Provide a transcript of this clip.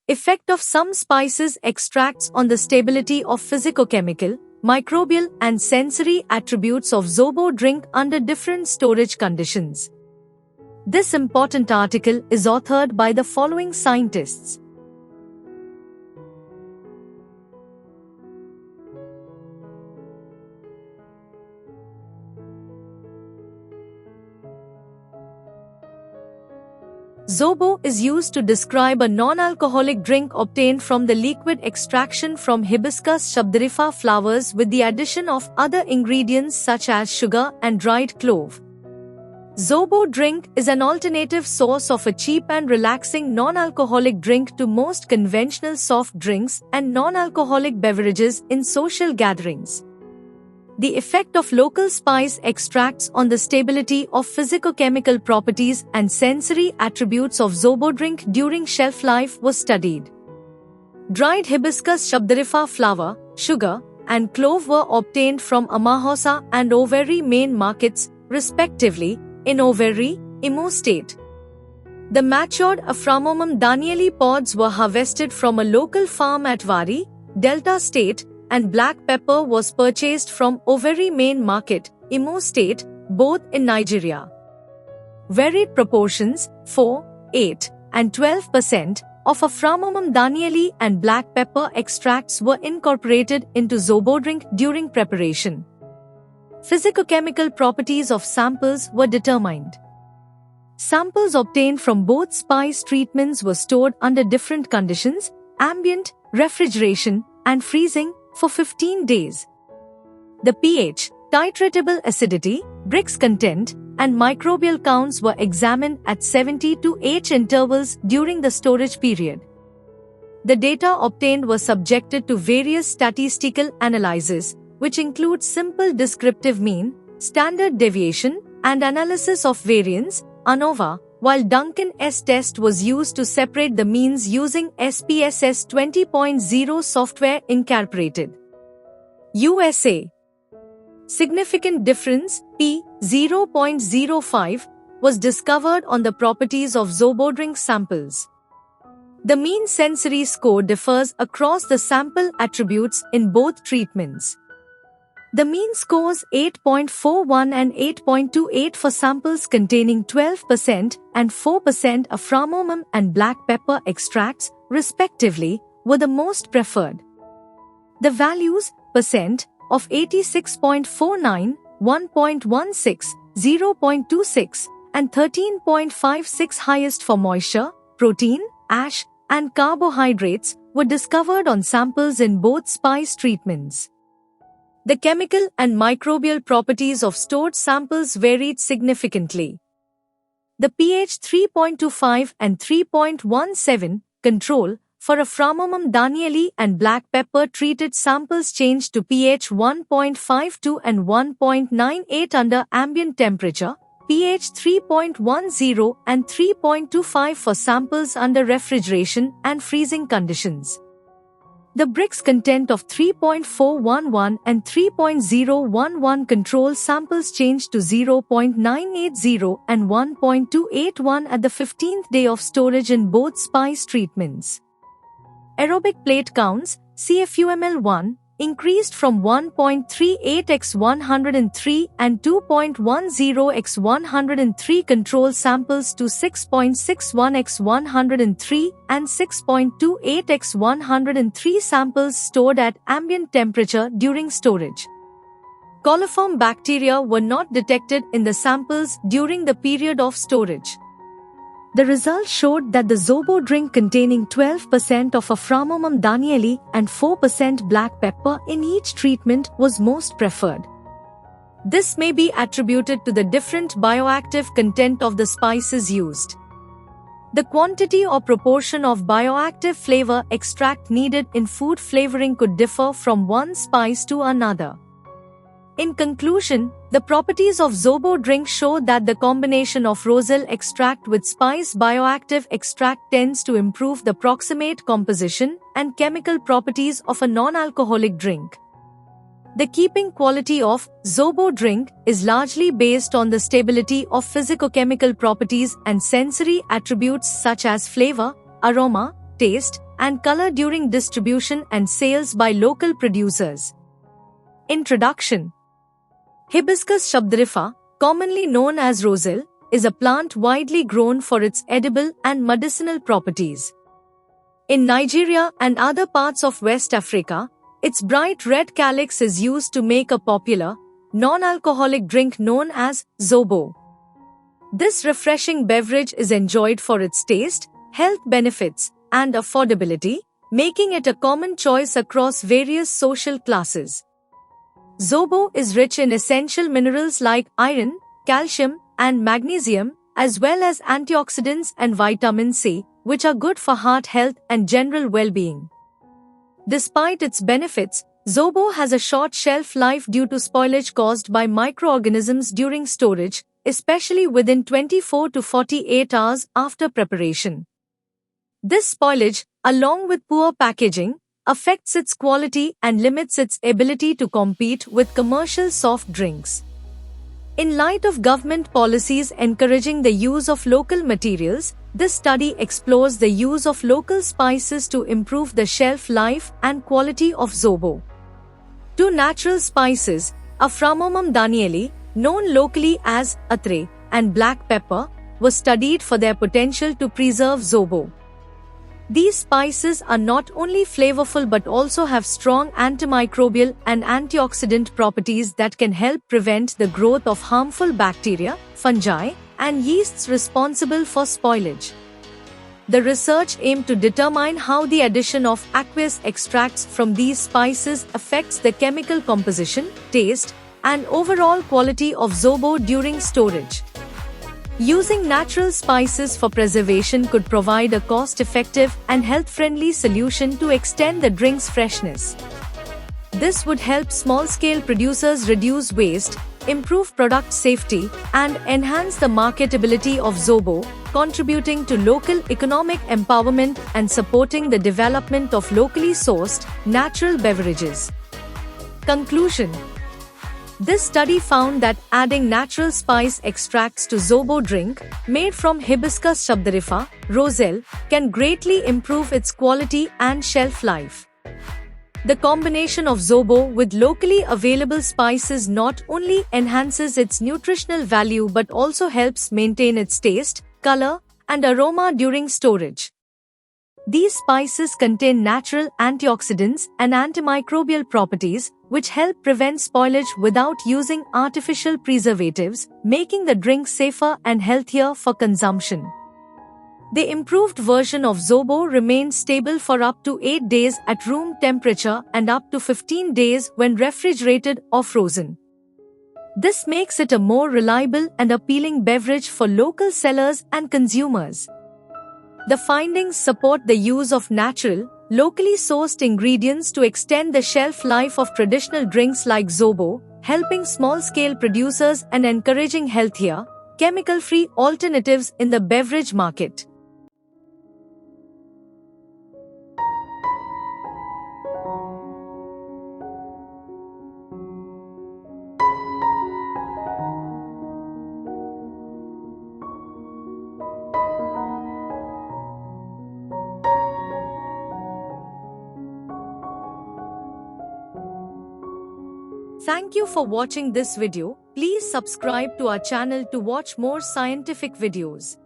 Effect of some spices extracts on the stability of physicochemical, microbial and sensory attributes of Zobo drink under different storage conditions. This important article is authored by the following scientists. Zobo is used to describe a non-alcoholic drink obtained from the liquid extraction from Hibiscus shabdariffa flowers with the addition of other ingredients such as sugar and dried clove. Zobo drink is an alternative source of a cheap and relaxing non-alcoholic drink to most conventional soft drinks and non-alcoholic beverages in social gatherings. The effect of local spice extracts on the stability of physicochemical properties and sensory attributes of Zobo drink during shelf life was studied. Dried Hibiscus shabdariffa flower, sugar, and clove were obtained from Amahosa and Owerri main markets, respectively, in Owerri, Imo State. The matured Aphramomum danieli pods were harvested from a local farm at Vari, Delta State, and black pepper was purchased from Owerri main market, Imo State, both in Nigeria. Varied proportions, 4, 8, and 12% of Aphramomum danieli and black pepper extracts were incorporated into Zobo drink during preparation. Physicochemical properties of samples were determined. Samples obtained from both spice treatments were stored under different conditions, ambient, refrigeration, and freezing, for 15 days. The pH, titratable acidity, Brix content, and microbial counts were examined at 70 to 8 intervals during the storage period. The data obtained were subjected to various statistical analyses, which include simple descriptive mean, standard deviation, and analysis of variance, ANOVA, while Duncan's test was used to separate the means using SPSS 20.0 software incorporated. USA. Significant difference, P 0.05, was discovered on the properties of Zobo drink samples. The mean sensory score differs across the sample attributes in both treatments. The mean scores 8.41 and 8.28 for samples containing 12% and 4% Aphramomum and black pepper extracts, respectively, were the most preferred. The values, percent, of 86.49, 1.16, 0.26, and 13.56 highest for moisture, protein, ash, and carbohydrates, were discovered on samples in both spice treatments. The chemical and microbial properties of stored samples varied significantly. The pH 3.25 and 3.17 control for Aphramomum danieli and black pepper treated samples changed to pH 1.52 and 1.98 under ambient temperature, pH 3.10 and 3.25 for samples under refrigeration and freezing conditions. The Brix content of 3.411 and 3.011 control samples changed to 0.980 and 1.281 at the 15th day of storage in both spice treatments. Aerobic plate counts, CFUML1, increased from 1.38 x 103 and 2.10 x 103 control samples to 6.61 x 103 and 6.28 x 103 samples stored at ambient temperature during storage. Coliform bacteria were not detected in the samples during the period of storage. The results showed that the Zobo drink containing 12% of Aphramomum danieli and 4% black pepper in each treatment was most preferred. This may be attributed to the different bioactive content of the spices used. The quantity or proportion of bioactive flavor extract needed in food flavoring could differ from one spice to another. In conclusion, the properties of Zobo drink show that the combination of roselle extract with spice bioactive extract tends to improve the proximate composition and chemical properties of a non-alcoholic drink. The keeping quality of Zobo drink is largely based on the stability of physicochemical properties and sensory attributes such as flavor, aroma, taste, and color during distribution and sales by local producers. Introduction. Hibiscus shabdarifa, commonly known as roselle, is a plant widely grown for its edible and medicinal properties. In Nigeria and other parts of West Africa, its bright red calyx is used to make a popular, non-alcoholic drink known as zobo. This refreshing beverage is enjoyed for its taste, health benefits, and affordability, making it a common choice across various social classes. Zobo is rich in essential minerals like iron, calcium, and magnesium, as well as antioxidants and vitamin C, which are good for heart health and general well-being. Despite its benefits, zobo has a short shelf life due to spoilage caused by microorganisms during storage, especially within 24 to 48 hours after preparation. This spoilage, along with poor packaging, affects its quality and limits its ability to compete with commercial soft drinks. In light of government policies encouraging the use of local materials, this study explores the use of local spices to improve the shelf life and quality of zobo. Two natural spices, Aphramomum danieli, known locally as atre, and black pepper, were studied for their potential to preserve zobo. These spices are not only flavorful but also have strong antimicrobial and antioxidant properties that can help prevent the growth of harmful bacteria, fungi, and yeasts responsible for spoilage. The research aimed to determine how the addition of aqueous extracts from these spices affects the chemical composition, taste, and overall quality of zobo during storage. Using natural spices for preservation could provide a cost-effective and health-friendly solution to extend the drink's freshness. This would help small-scale producers reduce waste, improve product safety, and enhance the marketability of zobo, contributing to local economic empowerment and supporting the development of locally sourced, natural beverages. Conclusion. This study found that adding natural spice extracts to zobo drink, made from Hibiscus shabdarifa, roselle, can greatly improve its quality and shelf life. The combination of zobo with locally available spices not only enhances its nutritional value but also helps maintain its taste, color, and aroma during storage. These spices contain natural antioxidants and antimicrobial properties, which help prevent spoilage without using artificial preservatives, making the drink safer and healthier for consumption. The improved version of zobo remains stable for up to 8 days at room temperature and up to 15 days when refrigerated or frozen. This makes it a more reliable and appealing beverage for local sellers and consumers. The findings support the use of natural, locally sourced ingredients to extend the shelf life of traditional drinks like zobo, helping small-scale producers and encouraging healthier, chemical-free alternatives in the beverage market. Thank you for watching this video. Please subscribe to our channel to watch more scientific videos.